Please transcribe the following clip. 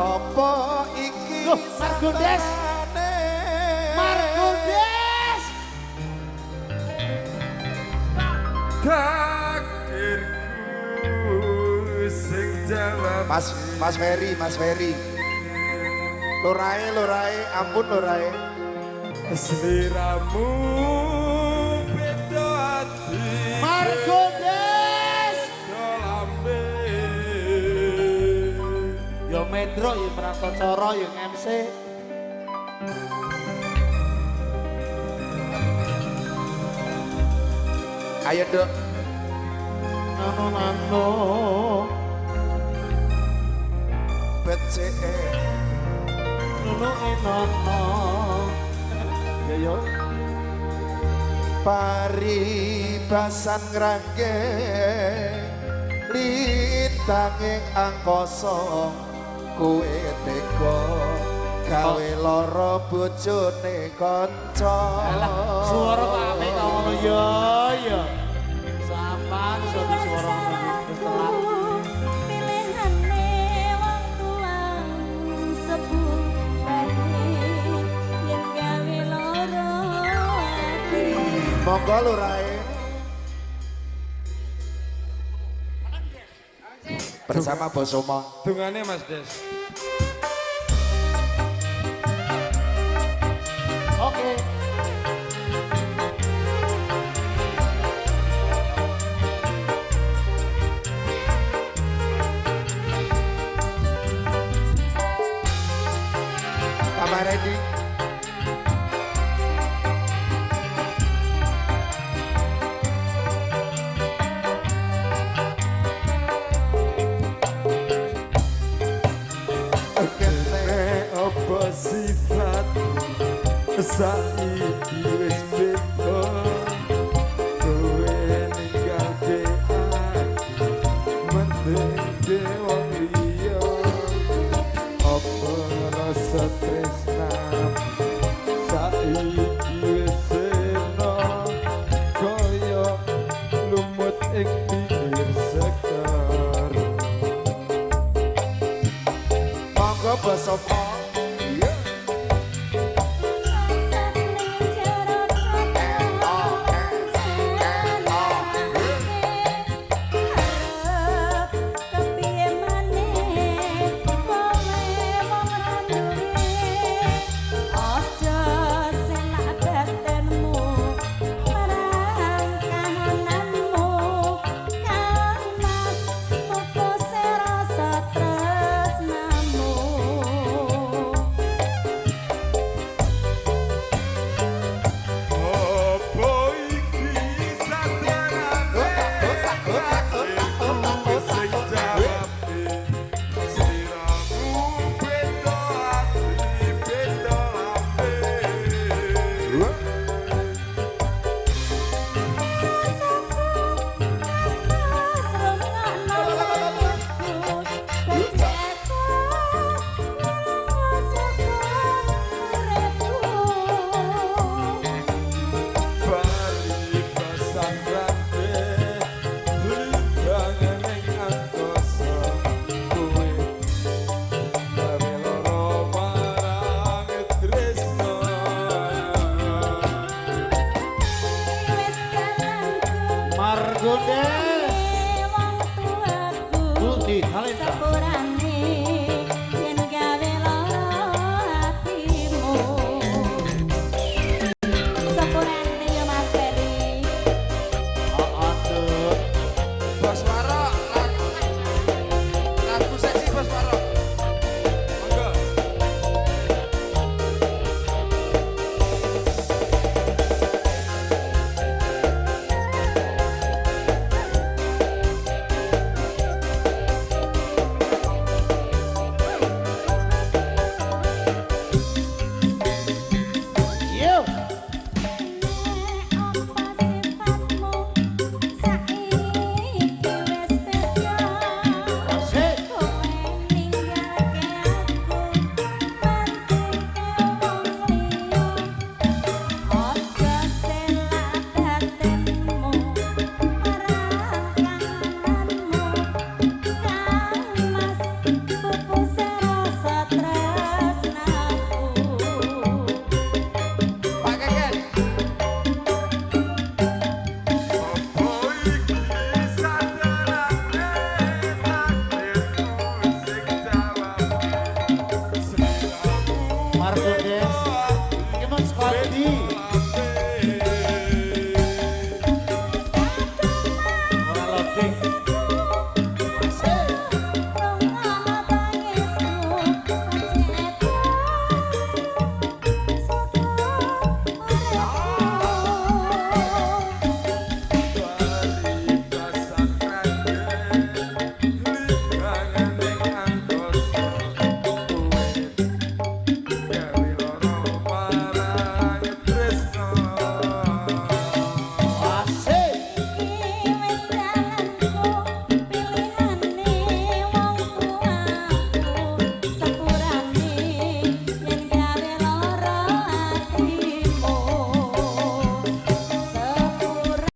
Apa iki Margondes Margondes takdirku sing jawab Mas Ferry Lorae ampun Lorae seliramu beda ati Margondes lambe yo Metro yo Pratocara yo MC ayo dok nano BCE nono enono ya yo paribasan ngrangge lintanging angkasa kowe tega gawe lara bojone kanca suara kok apik kok ngono ya ya sampan suara telat pilihane wong tuang sebut yen gawe lara ati monggo Lorae bersama Bos Oma dungane Mas Des. oke Pak Redi Apa sifat saiki wis beda kowe ninggalke aku mendenge wong liya apa rasa tresnamu saiki wis ena kaya lumut ing pinggir sekar monggo Bos Oma Margondes wong tuaku Budi Talenta sepurane yen gawe lara atimu sepurane yo Mas Ferry aduh Bos Waro